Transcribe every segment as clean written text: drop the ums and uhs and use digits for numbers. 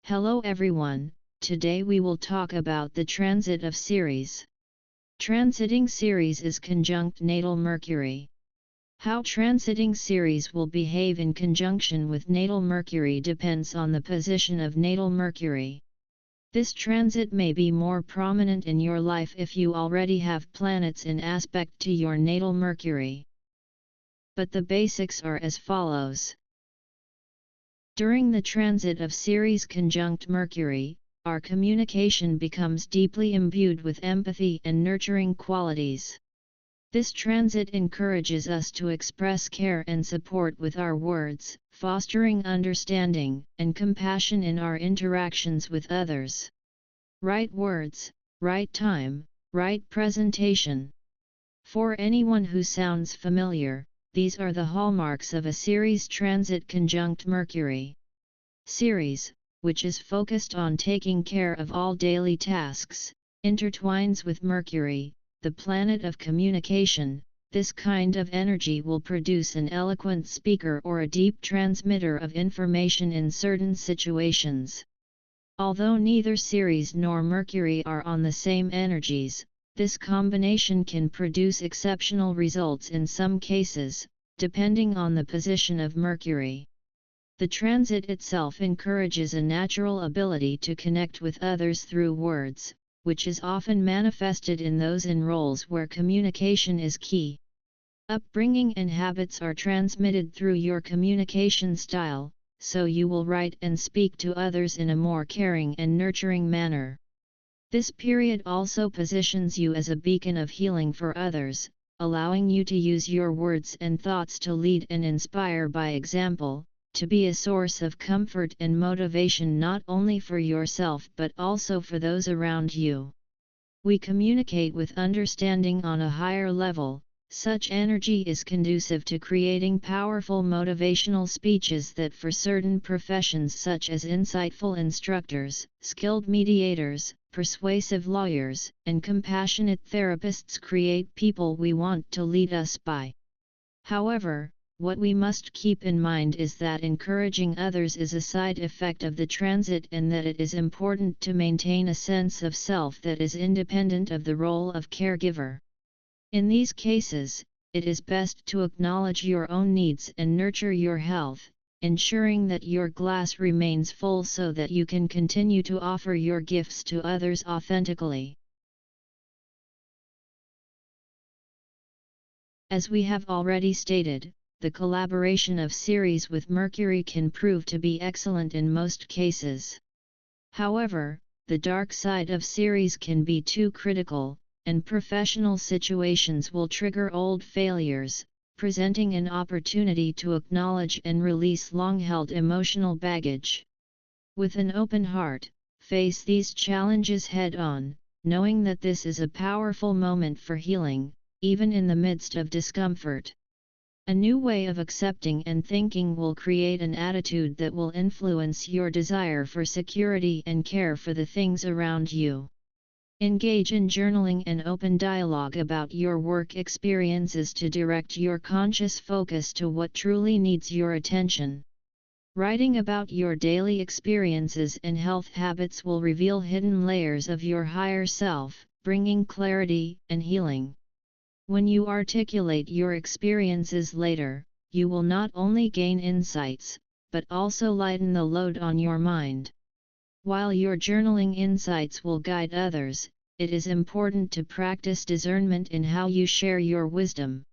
Hello everyone, today we will talk about the transit of Ceres. Transiting Ceres is conjunct natal Mercury. How transiting Ceres will behave in conjunction with natal Mercury depends on the position of natal Mercury. This transit may be more prominent in your life if you already have planets in aspect to your natal Mercury. But the basics are as follows. During the transit of Ceres conjunct Mercury, our communication becomes deeply imbued with empathy and nurturing qualities. This transit encourages us to express care and support with our words, fostering understanding and compassion in our interactions with others. Right words, right time, right presentation. For anyone who sounds familiar, these are the hallmarks of a Ceres transit conjunct Mercury. Ceres, which is focused on taking care of all daily tasks, intertwines with Mercury, the planet of communication. This kind of energy will produce an eloquent speaker or a deep transmitter of information in certain situations. Although neither Ceres nor Mercury are on the same energies, this combination can produce exceptional results in some cases, depending on the position of Mercury. The transit itself encourages a natural ability to connect with others through words, which is often manifested in those in roles where communication is key. Upbringing and habits are transmitted through your communication style, so you will write and speak to others in a more caring and nurturing manner. This period also positions you as a beacon of healing for others, allowing you to use your words and thoughts to lead and inspire by example, to be a source of comfort and motivation not only for yourself but also for those around you. We communicate with understanding on a higher level. Such energy is conducive to creating powerful motivational speeches that for certain professions such as insightful instructors, skilled mediators, persuasive lawyers, and compassionate therapists create people we want to lead us by. However, what we must keep in mind is that encouraging others is a side effect of the transit and that it is important to maintain a sense of self that is independent of the role of caregiver. In these cases, it is best to acknowledge your own needs and nurture your health, ensuring that your glass remains full so that you can continue to offer your gifts to others authentically. As we have already stated, the collaboration of Ceres with Mercury can prove to be excellent in most cases. However, the dark side of Ceres can be too critical, and professional situations will trigger old failures, presenting an opportunity to acknowledge and release long-held emotional baggage. With an open heart, face these challenges head-on, knowing that this is a powerful moment for healing, even in the midst of discomfort. A new way of accepting and thinking will create an attitude that will influence your desire for security and care for the things around you. Engage in journaling and open dialogue about your work experiences to direct your conscious focus to what truly needs your attention. Writing about your daily experiences and health habits will reveal hidden layers of your higher self, bringing clarity and healing. When you articulate your experiences later, you will not only gain insights, but also lighten the load on your mind. While your journaling insights will guide others, it is important to practice discernment in how you share your wisdom.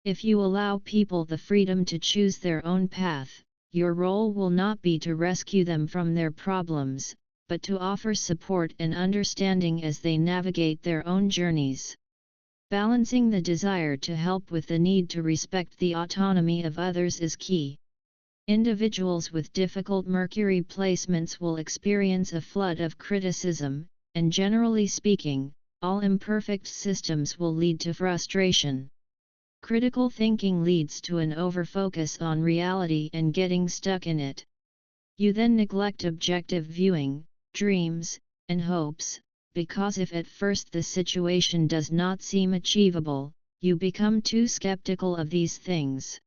If you allow people the freedom to choose their own path, your role will not be to rescue them from their problems, but to offer support and understanding as they navigate their own journeys. Balancing the desire to help with the need to respect the autonomy of others is key. Individuals with difficult Mercury placements will experience a flood of criticism, and generally speaking, all imperfect systems will lead to frustration. Critical thinking leads to an overfocus on reality and getting stuck in it. You then neglect objective viewing, dreams, and hopes, because if at first the situation does not seem achievable, you become too skeptical of these things.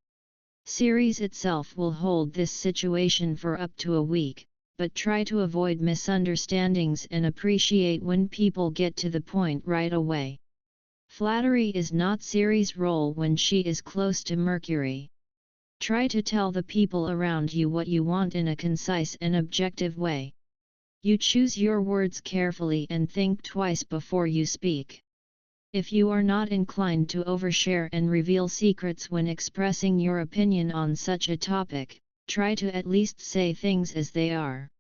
Ceres itself will hold this situation for up to a week, but try to avoid misunderstandings and appreciate when people get to the point right away. Flattery is not Ceres' role when she is close to Mercury. Try to tell the people around you what you want in a concise and objective way. You choose your words carefully and think twice before you speak. If you are not inclined to overshare and reveal secrets when expressing your opinion on such a topic, try to at least say things as they are.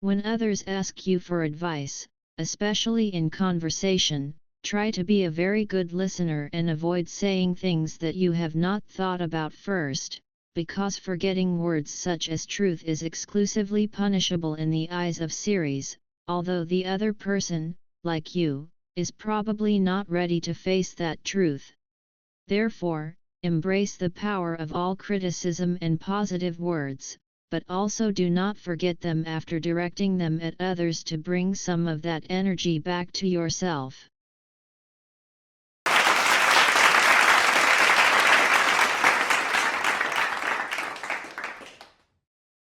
When others ask you for advice, especially in conversation, try to be a very good listener and avoid saying things that you have not thought about first, because forgetting words such as truth is exclusively punishable in the eyes of Ceres, although the other person, like you, is probably not ready to face that truth. Therefore, embrace the power of all criticism and positive words, but also do not forget them after directing them at others to bring some of that energy back to yourself.